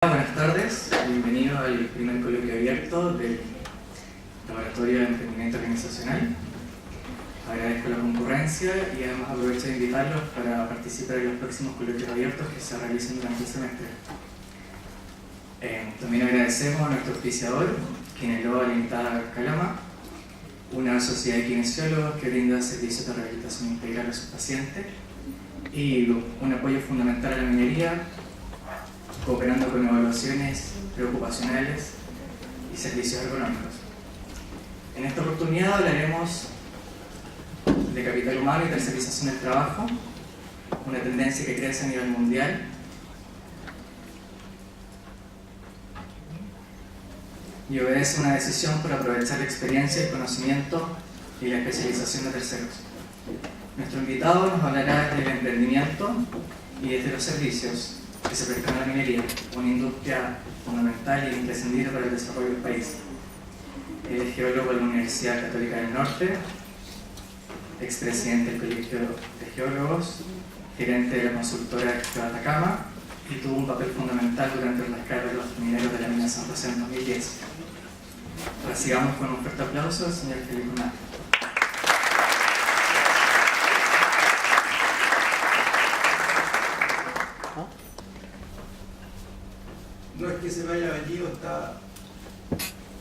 Buenas tardes, bienvenido al primer coloquio abierto del Laboratorio de Emprendimiento Organizacional. Agradezco la concurrencia y además aprovecho de invitarlos para participar en los próximos coloquios abiertos que se realicen durante el semestre. También agradecemos a nuestro auspiciador, Kinelo Limitada Calama, una sociedad de kinesiólogos que brinda servicios de rehabilitación integral a sus pacientes y un apoyo fundamental a la minería, cooperando con evaluaciones preocupacionales y servicios ergonómicos. En esta oportunidad hablaremos de capital humano y tercerización del trabajo, una tendencia que crece a nivel mundial y obedece a una decisión por aprovechar la experiencia, el conocimiento y la especialización de terceros. Nuestro invitado nos hablará del emprendimiento y de los servicios que se prestan a la minería, una industria fundamental e imprescindible para el desarrollo del país. Él es geólogo de la Universidad Católica del Norte, expresidente del Colegio de Geólogos, gerente de la consultora de Atacama y tuvo un papel fundamental durante el rescate de los mineros de la mina San José en 2010. Recibamos con un fuerte aplauso al señor Felipe Hernández. No es que se me haya venido esta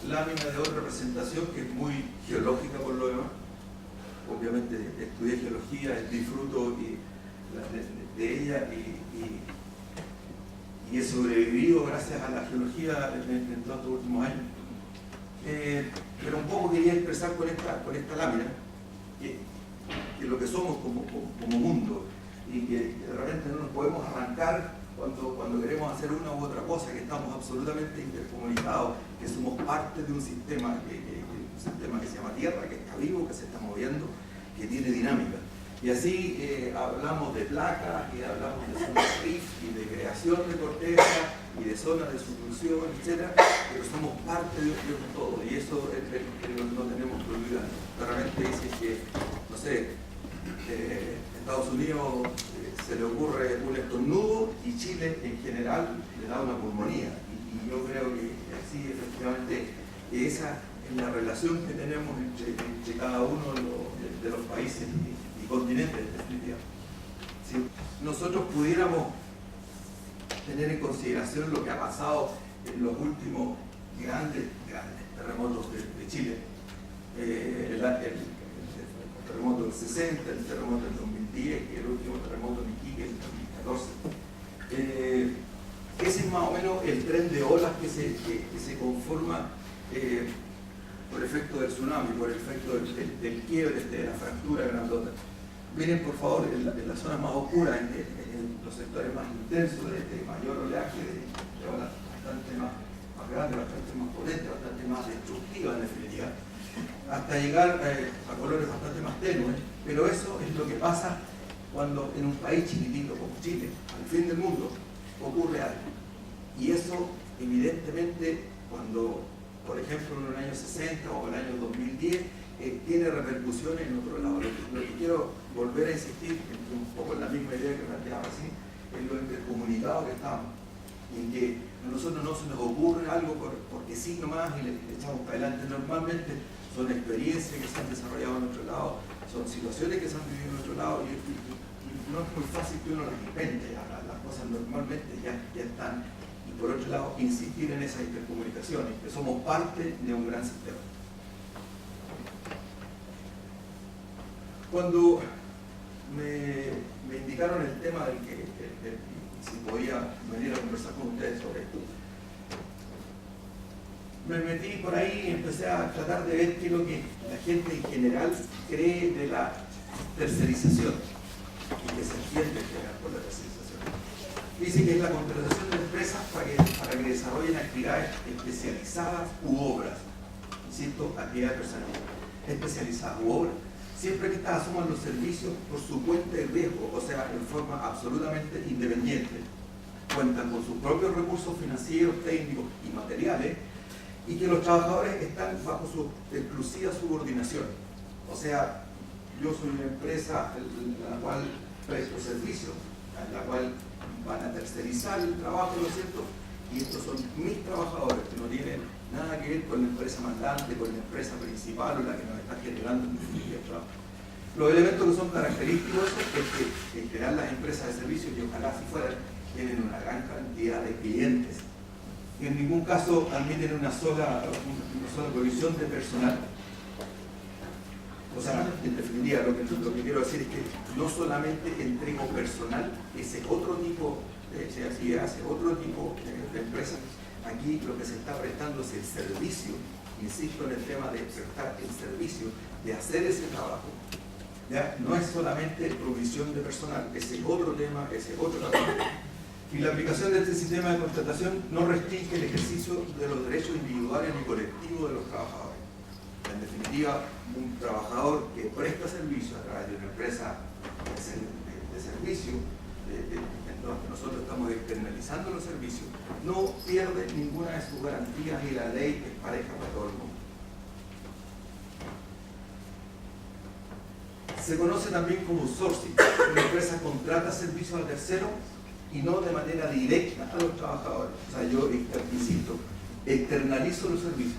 lámina de otra presentación que es muy geológica por lo demás. Obviamente estudié geología, disfruto de ella y he sobrevivido gracias a la geología en todos estos últimos años. Pero un poco quería expresar con esta lámina que lo que somos como mundo y que de repente no nos podemos arrancar cuando queremos hacer una u otra cosa, que estamos absolutamente intercomunicados, que somos parte de un sistema que se llama Tierra, que está vivo, que se está moviendo, que tiene dinámica. Y así hablamos de placas, y hablamos de zonas de rift, y de creación de corteza, y de zonas de subducción, etc. Pero somos parte de un todo, y eso no tenemos que olvidar. Realmente dicen que, no sé, Estados Unidos se le ocurre un estornudo y Chile en general le da una pulmonía. Y yo creo que sí, efectivamente, esa es la relación que tenemos entre cada uno de los países y continentes, definitivamente. Si nosotros pudiéramos tener en consideración lo que ha pasado en los últimos grandes terremotos de Chile, el terremoto del 60, el terremoto del 2010 y el último terremoto en Iquique en 2014. Ese es más o menos el tren de olas que se conforma por efecto del tsunami, por el efecto del quiebre, de la fractura grandota. Miren por favor en las zonas más oscuras, en los sectores más intensos, de mayor oleaje, de olas bastante más grandes, bastante más potentes, bastante más destructivas en definitiva, hasta llegar a colores bastante más tenues, pero eso es lo que pasa cuando en un país chiquitito como Chile, al fin del mundo, ocurre algo. Y eso, evidentemente, cuando, por ejemplo, en el año 60 o en el año 2010, tiene repercusiones en otro lado. Lo que quiero volver a insistir, un poco en la misma idea que planteaba así, es lo intercomunicado que estamos. Y en que a nosotros no se nos ocurre algo porque sí nomás y le echamos para adelante. Normalmente son experiencias que se han desarrollado en otro lado, son situaciones que se han vivido en otro lado y no es muy fácil que uno las invente. Las cosas normalmente ya están. Y por otro lado, insistir en esas intercomunicaciones, que somos parte de un gran sistema. Cuando me indicaron el tema del que si podía venir a conversar con ustedes sobre esto, me metí por ahí y empecé a tratar de ver qué es lo que la gente en general cree de la tercerización y que se entiende por la tercerización. Dice que es la contratación de empresas para que desarrollen actividades especializadas u obras, insisto, actividades personales especializadas u obras, siempre que estas asuman los servicios por su cuenta y riesgo, o sea, en forma absolutamente independiente, cuentan con sus propios recursos financieros, técnicos y materiales, y que los trabajadores están bajo su exclusiva subordinación. O sea, yo soy una empresa en la cual presto servicios, en la cual van a tercerizar el trabajo, ¿no es cierto? y estos son mis trabajadores, que no tienen nada que ver con la empresa mandante, con la empresa principal o la que nos está generando en definitiva el trabajo. Los elementos que son característicos es que en general las empresas de servicios, y ojalá si fueran, tienen una gran cantidad de clientes y en ningún caso admiten una sola provisión de personal. O sea, en definitiva, lo que quiero decir es que no solamente entrego personal, ese otro tipo de actividad, ese otro tipo de empresa. Aquí lo que se está prestando es el servicio, insisto en el tema de prestar el servicio, de hacer ese trabajo. ¿Ya? No es solamente provisión de personal, ese otro tema, ese otro trabajo. Y la aplicación de este sistema de contratación no restringe el ejercicio de los derechos individuales ni colectivos de los trabajadores. En definitiva, un trabajador que presta servicio a través de una empresa de servicio, en donde nosotros estamos externalizando los servicios, no pierde ninguna de sus garantías y la ley es pareja para todo el mundo. Se conoce también como outsourcing. Una empresa contrata servicios a terceros y no de manera directa a los trabajadores. O sea, yo insisto, externalizo los servicios.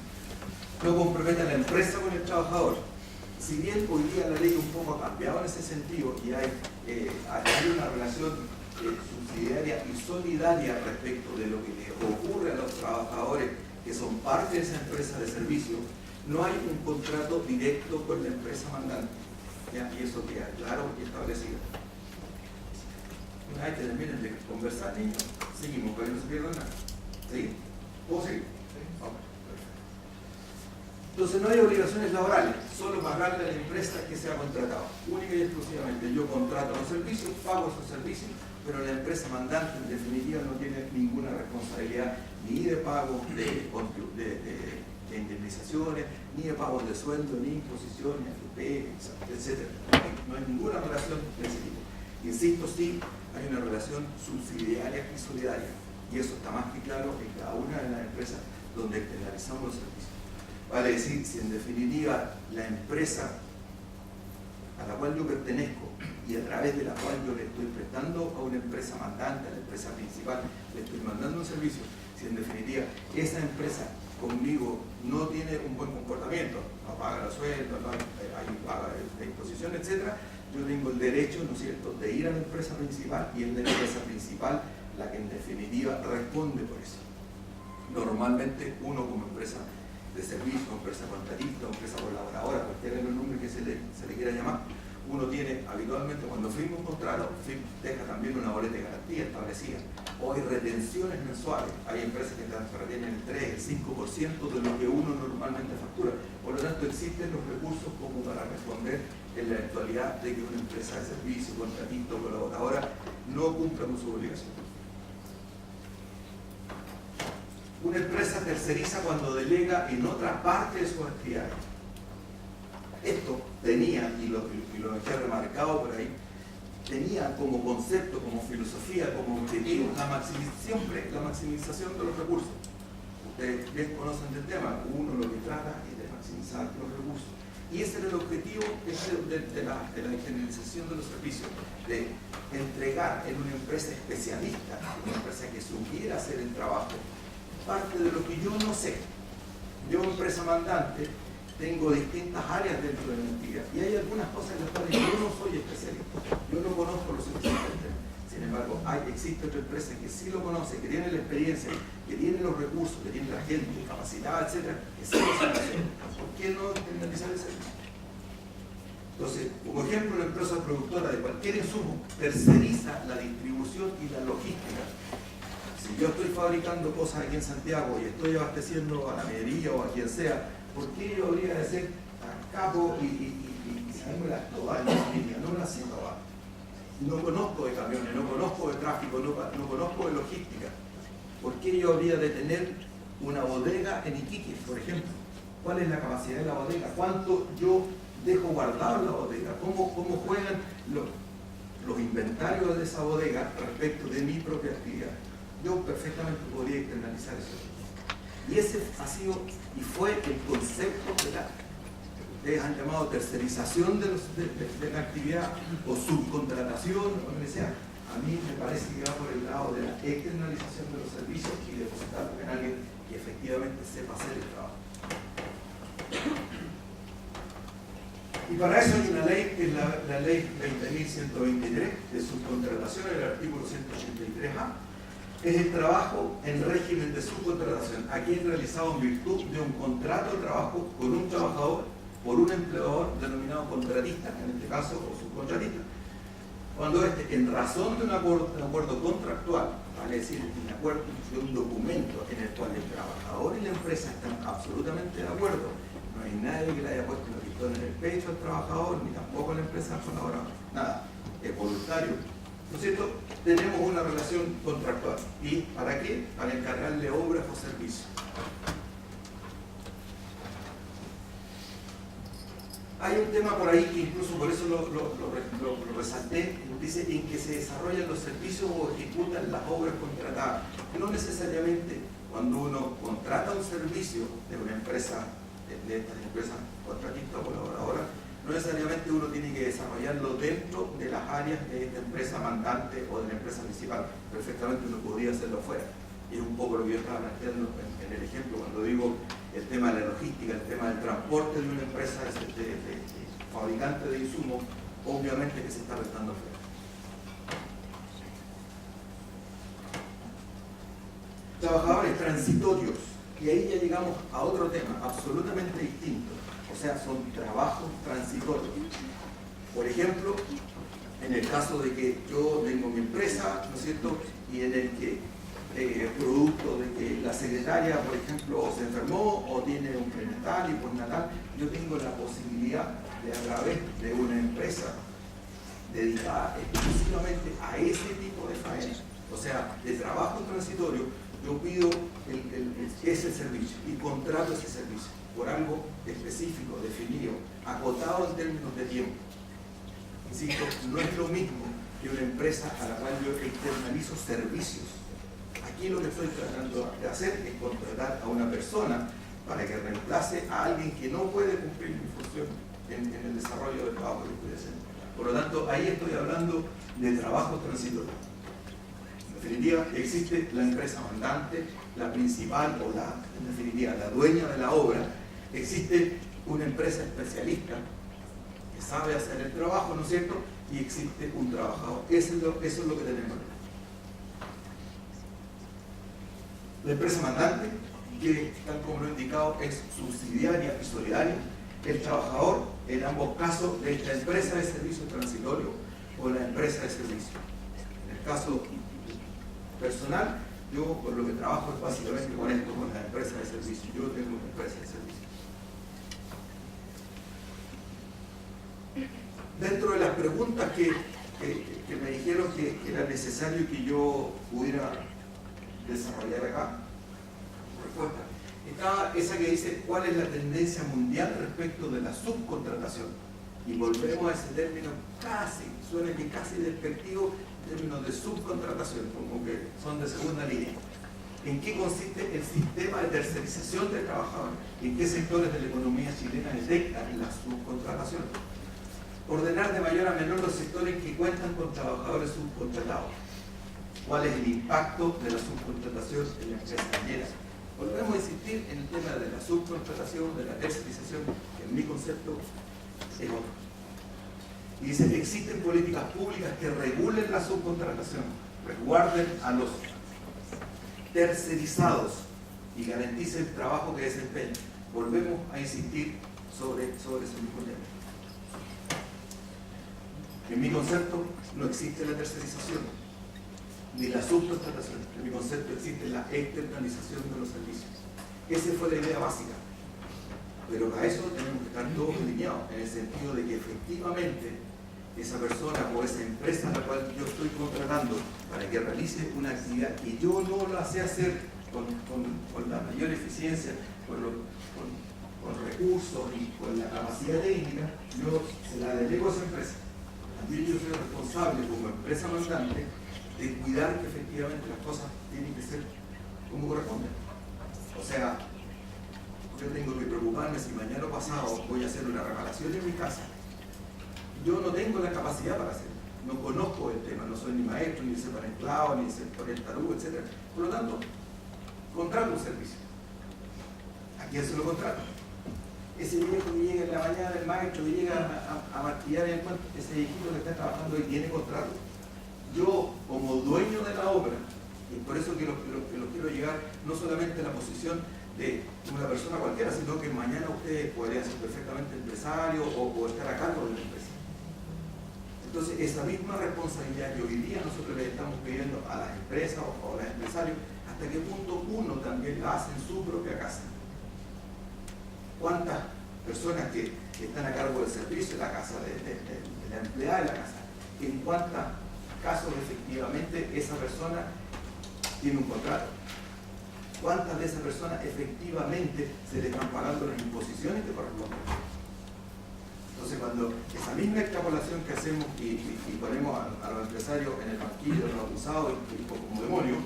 No compromete a la empresa con el trabajador. Si bien hoy día la ley un poco ha cambiado en ese sentido y hay una relación subsidiaria y solidaria respecto de lo que le ocurre a los trabajadores que son parte de esa empresa de servicio, no hay un contrato directo con la empresa mandante. ¿Ya? Y eso queda claro y establecido. Una vez que terminen de conversar, niños, seguimos para que no se pierdan nada. ¿Sí? ¿Puedo seguir? Okay. Entonces no hay obligaciones laborales, solo pagarle a la empresa que se ha contratado. Única y exclusivamente, yo contrato los servicios, pago esos servicios, pero la empresa mandante en definitiva no tiene ninguna responsabilidad ni de pago de indemnizaciones, ni de pagos de sueldo, ni imposiciones, etc. No hay ninguna relación de ese tipo. Insisto, sí, hay una relación subsidiaria y solidaria, y eso está más que claro en cada una de las empresas donde externalizamos los servicios. Vale decir, si en definitiva la empresa a la cual yo pertenezco y a través de la cual yo le estoy prestando a una empresa mandante, a la empresa principal, le estoy mandando un servicio, si en definitiva esa empresa conmigo no tiene un buen comportamiento, no paga los sueldos, no hay paga de imposición, etc., yo tengo el derecho, ¿no es cierto?, de ir a la empresa principal y es la empresa principal la que en definitiva responde por eso. Normalmente uno como empresa de servicio, empresa contratista, empresa colaboradora, cualquiera de los nombres que se le quiera llamar, uno tiene habitualmente, cuando firma un contrato, deja también una boleta de garantía establecida, o hay retenciones mensuales. Hay empresas que retienen el 3, el 5% de lo que uno normalmente factura. Por lo tanto, existen los recursos como para responder en la eventualidad de que una empresa de servicio, contratista o colaboradora no cumpla con su obligación. Una empresa terceriza cuando delega en otra parte de sus actividades. Esto tenía, y lo dejé remarcado por ahí, tenía como concepto, como filosofía, como objetivo siempre la maximización de los recursos. Ustedes bien conocen del tema, uno lo que trata es de maximizar los recursos. Y ese era el objetivo de la generalización de los servicios, de entregar en una empresa especialista, una empresa que supiera hacer el trabajo, parte de lo que yo no sé. Yo, empresa mandante, tengo distintas áreas dentro de mi actividad y hay algunas cosas en las cuales yo no soy especialista, yo no conozco lo suficiente. Sin embargo, existe otra empresa que sí lo conoce, que tiene la experiencia, que tiene los recursos, que tiene la gente capacitada, etcétera, que sí lo sabe hacer. ¿Por qué no externalizar el servicio? Entonces, como ejemplo, la empresa productora de cualquier insumo terceriza la distribución y la logística. Si yo estoy fabricando cosas aquí en Santiago y estoy abasteciendo a la minería o a quien sea, ¿por qué yo habría de ser capo y saberme las todas en la línea? No me las sé todas. No conozco de camiones, no conozco de tráfico, no conozco de logística. ¿Por qué yo habría de tener una bodega en Iquique, por ejemplo? ¿Cuál es la capacidad de la bodega? ¿Cuánto yo dejo guardado en la bodega? ¿Cómo juegan los inventarios de esa bodega respecto de mi propia actividad? Yo perfectamente podría externalizar eso. Y ese ha sido y fue el concepto de la que han llamado tercerización de la actividad o subcontratación, o lo que sea. a mí me parece que va por el lado de la externalización de los servicios y depositarlo en alguien que efectivamente sepa hacer el trabajo. Y para eso hay una ley, que es la ley 20.123 de subcontratación, el artículo 183A. Es el trabajo en régimen de subcontratación, aquí es realizado en virtud de un contrato de trabajo con un trabajador por un empleador denominado contratista, en este caso, o subcontratista. Cuando en razón de un acuerdo contractual, vale decir, un acuerdo de un documento en el cual el trabajador y la empresa están absolutamente de acuerdo, no hay nadie que le haya puesto una pistola en el pecho al trabajador, ni tampoco a la empresa colaboradora, nada, es voluntario. ¿No es cierto? Tenemos una relación contractual. ¿Y para qué? Para encargarle obras o servicios. Hay un tema por ahí que incluso por eso lo resalté, dice en que se desarrollan los servicios o ejecutan las obras contratadas. No necesariamente cuando uno contrata un servicio de una empresa, de estas empresas contratistas o colaboradoras, no necesariamente uno tiene que desarrollarlo dentro de las áreas de esta empresa mandante o de la empresa principal. Perfectamente uno podría hacerlo afuera. Y es un poco lo que yo estaba planteando en el ejemplo, cuando digo el tema de la logística, el tema del transporte de una empresa de fabricante de insumos, obviamente que se está restando afuera. Trabajadores transitorios, y ahí ya llegamos a otro tema absolutamente distinto. O sea, son trabajos transitorios. Por ejemplo, en el caso de que yo tengo mi empresa, ¿no es cierto? Y en el que, producto de que la secretaria, por ejemplo, se enfermó o tiene un prenatal y postnatal, yo tengo la posibilidad de, a través de una empresa dedicada exclusivamente a ese tipo de faena, o sea, de trabajo transitorio, yo pido ese servicio y contrato ese servicio por algo específico, definido, acotado en términos de tiempo. Insisto, no es lo mismo que una empresa a la cual yo externalizo servicios. Aquí lo que estoy tratando de hacer es contratar a una persona para que reemplace a alguien que no puede cumplir mi función en el desarrollo del trabajo que estoy haciendo. Por lo tanto, ahí estoy hablando de trabajo transitorio. En definitiva, existe la empresa mandante, la principal o en definitiva, la dueña de la obra. Existe una empresa especialista que sabe hacer el trabajo, ¿no es cierto? Y existe un trabajador. Eso es lo que tenemos. La empresa mandante, que tal como lo he indicado, es subsidiaria y solidaria. El trabajador, en ambos casos, de esta empresa de servicio transitorio o la empresa de servicio. En el caso personal, yo por lo que trabajo es básicamente con esto, con la empresa de servicio. Yo tengo una empresa de servicio. Dentro de las preguntas que me dijeron que era necesario que yo pudiera desarrollar acá, respuesta, estaba esa que dice cuál es la tendencia mundial respecto de la subcontratación. Y volvemos a ese término casi, suena que casi despectivo, términos de subcontratación, como que son de segunda línea. ¿En qué consiste el sistema de tercerización de trabajadores? ¿En qué sectores de la economía chilena detectan la subcontratación? Ordenar de mayor a menor los sectores que cuentan con trabajadores subcontratados. ¿Cuál es el impacto de la subcontratación en la empresa minera? Volvemos a insistir en el tema de la subcontratación, de la tercerización, que en mi concepto es otro. Y dice, existen políticas públicas que regulen la subcontratación, resguarden a los tercerizados y garanticen el trabajo que desempeñan. Volvemos a insistir sobre ese mismo tema. En mi concepto no existe la tercerización ni la subcontratación. En mi concepto existe la externalización de los servicios. Esa fue la idea básica. Pero para eso tenemos que estar todos alineados, en el sentido de que efectivamente esa persona o esa empresa a la cual yo estoy contratando para que realice una actividad que yo no la sé hacer con la mayor eficiencia, con recursos y con la capacidad técnica, yo se la delego a esa empresa. También yo soy responsable como empresa mandante de cuidar que efectivamente las cosas tienen que ser como corresponden. O sea, yo tengo que preocuparme si mañana o pasado voy a hacer una reparación en mi casa. Yo no tengo la capacidad para hacerlo. no conozco el tema, no soy ni maestro, ni sector enclavo, ni sector tarú, etc. Por lo tanto, contrato un servicio. ¿A quién se lo contrato? Ese viejo que llega en la mañana, el maestro que llega a martillar en el cuento, ese viejito que está trabajando y tiene contrato. Yo, como dueño de la obra, y por eso que lo quiero llegar no solamente a la posición de una persona cualquiera, sino que mañana ustedes podrían ser perfectamente empresarios o estar a cargo de la empresa. Entonces, esa misma responsabilidad que hoy día nosotros le estamos pidiendo a las empresas o a los empresarios, hasta qué punto uno también la hace en su propia casa. ¿Cuántas personas que están a cargo del servicio de la casa, de la empleada de la casa, en cuántos casos efectivamente esa persona tiene un contrato? ¿Cuántas de esas personas efectivamente se le están pagando las imposiciones que corresponden? Entonces, cuando esa misma extrapolación que hacemos y ponemos a los empresarios en el banquillo de los abusados y como demonios,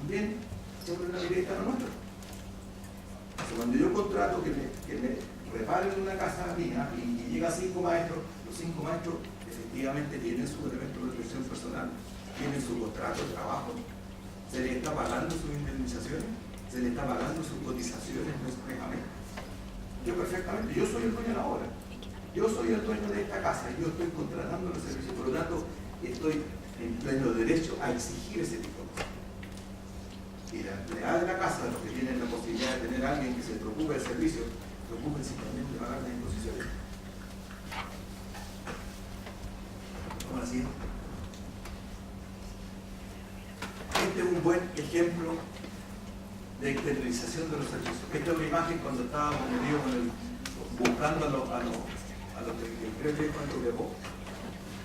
también siempre una directa a lo nuestro. Entonces, cuando yo contrato que me reparen una casa mía y llega 5 maestros, los 5 maestros efectivamente tienen su elemento de protección personal, tienen su contrato de trabajo, se les está pagando sus indemnizaciones, se les está pagando sus cotizaciones mes a mes. Yo perfectamente, yo soy el dueño de la obra, yo soy el dueño de esta casa, yo estoy contratando los servicios, por lo tanto estoy en pleno derecho a exigir ese tipo de cosas. Y la empleada de la casa, los que tienen la posibilidad de tener a alguien que se preocupe del servicio, preocupense también de pagar las imposiciones. ¿Cómo así? Este es un buen ejemplo de externalización de los servicios. Esta es una imagen cuando estábamos metidos buscando a los que creo que es cuando llegó.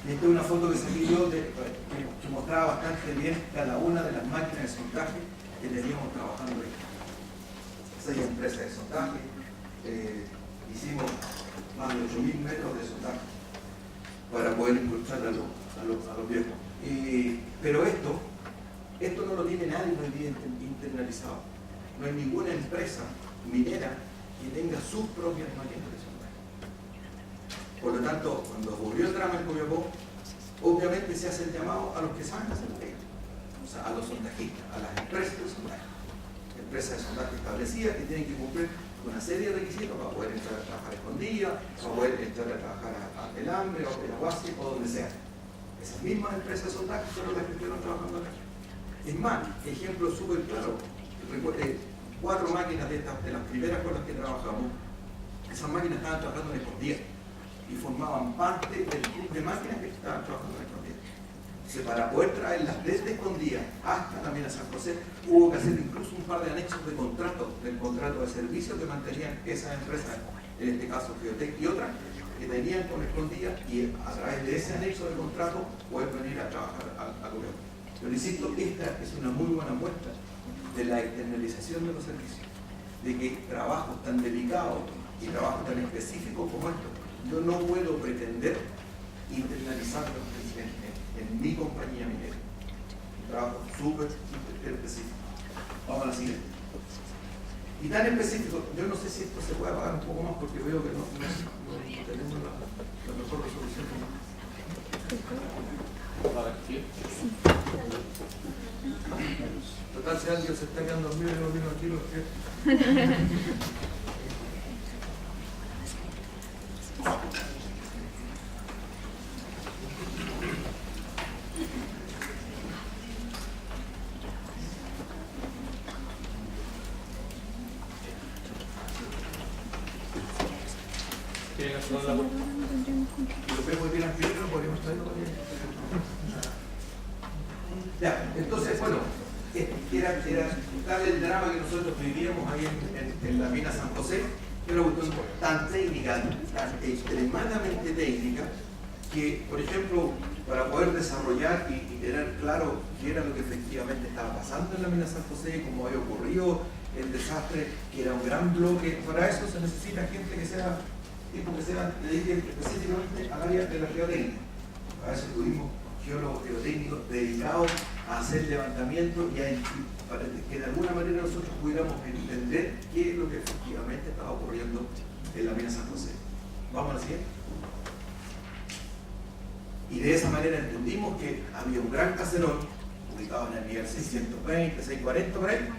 Y esta es una foto que saqué yo que mostraba bastante bien cada una de las máquinas de sondaje que teníamos trabajando ahí. 6 empresas de sondaje, hicimos más de 8.000 metros de sondaje para poder impulsar a los viejos. Pero esto no lo tiene nadie hoy día internalizado. No hay ninguna empresa minera que tenga sus propias máquinas de sondaje. Por lo tanto, cuando ocurrió el drama en Copiapó, obviamente se hace el llamado a los que saben hacer la pega, o sea, a los sondajistas, a las empresas de sondaje. Empresas de sondaje establecidas que tienen que cumplir una serie de requisitos para poder entrar a trabajar escondidas, para poder entrar a trabajar a el hambre, o en Aguasi, o donde sea. Esas mismas empresas de sondaje fueron las que estuvieron trabajando acá. Es más, ejemplo súper claro, 4 máquinas de las primeras con las que trabajamos, esas máquinas estaban trabajando en escondidas y formaban parte del club de máquinas que estaban trabajando en escondidas. Entonces, para poder traerlas desde escondidas hasta la mina San José, hubo que hacer incluso un par de anexos de contrato, del contrato de servicio que mantenían esas empresas, en este caso Geotec y otras, que tenían con escondidas, y a través de ese anexo de contrato poder venir a trabajar a Copiapó. Pero insisto, esta es una muy buena muestra de la externalización de los servicios, de que trabajos tan delicados y trabajos tan específicos como estos, yo no puedo pretender internalizarlos en mi compañía minera. Un trabajo súper específico. Vamos a la siguiente. Y tan específico, yo no sé si esto se puede apagar un poco más porque veo que no tenemos la mejor resolución. Total, si alguien se está quedando dormido y no vino aquí, lo que... Ya, entonces, bueno, era tal el drama que nosotros vivíamos ahí en la mina San José, que era una cuestión tan técnica, tan extremadamente técnica, que, por ejemplo, para poder desarrollar y tener claro qué era lo que efectivamente estaba pasando en la mina San José, cómo había ocurrido el desastre, que era un gran bloque, para eso se necesita gente que sea, dedique específicamente al área de la geotécnica. Para eso tuvimos geólogos geotécnicos dedicados a hacer levantamiento y para que de alguna manera nosotros pudiéramos entender qué es lo que efectivamente estaba ocurriendo en la mina San José. Vamos a la siguiente. Y de esa manera entendimos que había un gran caserón, ubicado en el nivel 620, 640 por ahí,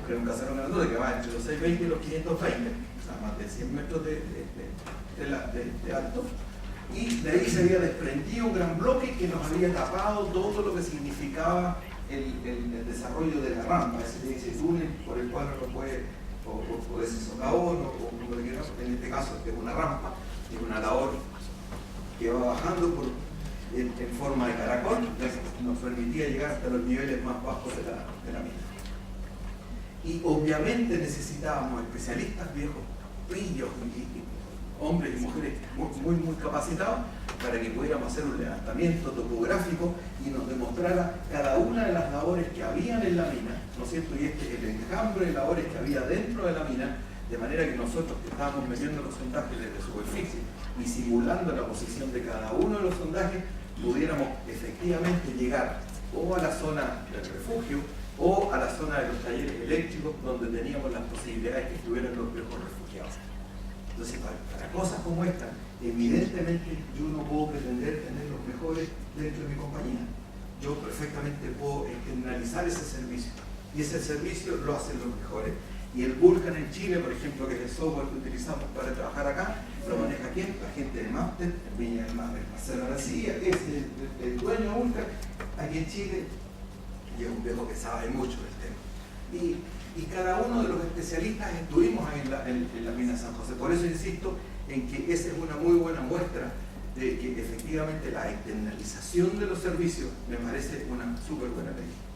que era un caserón grandote que va entre los 620 y los 520, o sea, más de 100 metros de alto. Y de ahí se había desprendido un gran bloque que nos había tapado todo lo que significaba el desarrollo de la rampa, ese túnel por el cual uno puede, o ese socavón, o lo que quieras, en este caso es una rampa, es una labor que va bajando en forma de caracol, nos permitía llegar hasta los niveles más bajos de la mina. Y obviamente necesitábamos especialistas viejos, pillos, hombres y mujeres muy capacitados para que pudiéramos hacer un levantamiento topográfico y nos demostrara cada una de las labores que habían en la mina, ¿no es cierto? Y el enjambre de labores que había dentro de la mina, de manera que nosotros que estábamos metiendo los sondajes desde superficie y simulando la posición de cada uno de los sondajes, pudiéramos efectivamente llegar o a la zona del refugio o a la zona de los talleres eléctricos donde teníamos las posibilidades que estuvieran los viejos refugiados. Entonces, para cosas como esta, evidentemente yo no puedo pretender tener los mejores dentro de mi compañía. Yo perfectamente puedo externalizar ese servicio y ese servicio lo hacen los mejores. Y el Vulcan en Chile, por ejemplo, que es el software que utilizamos para trabajar acá, lo maneja ¿quién? La gente de Master, en Viña del Mar, Marcelo García, que es el dueño de Vulcan aquí en Chile, y es un viejo que sabe mucho del tema. Y cada uno de los especialistas estuvimos ahí en la mina San José. Por eso insisto en que esa es una muy buena muestra de que efectivamente la externalización de los servicios me parece una súper buena medida.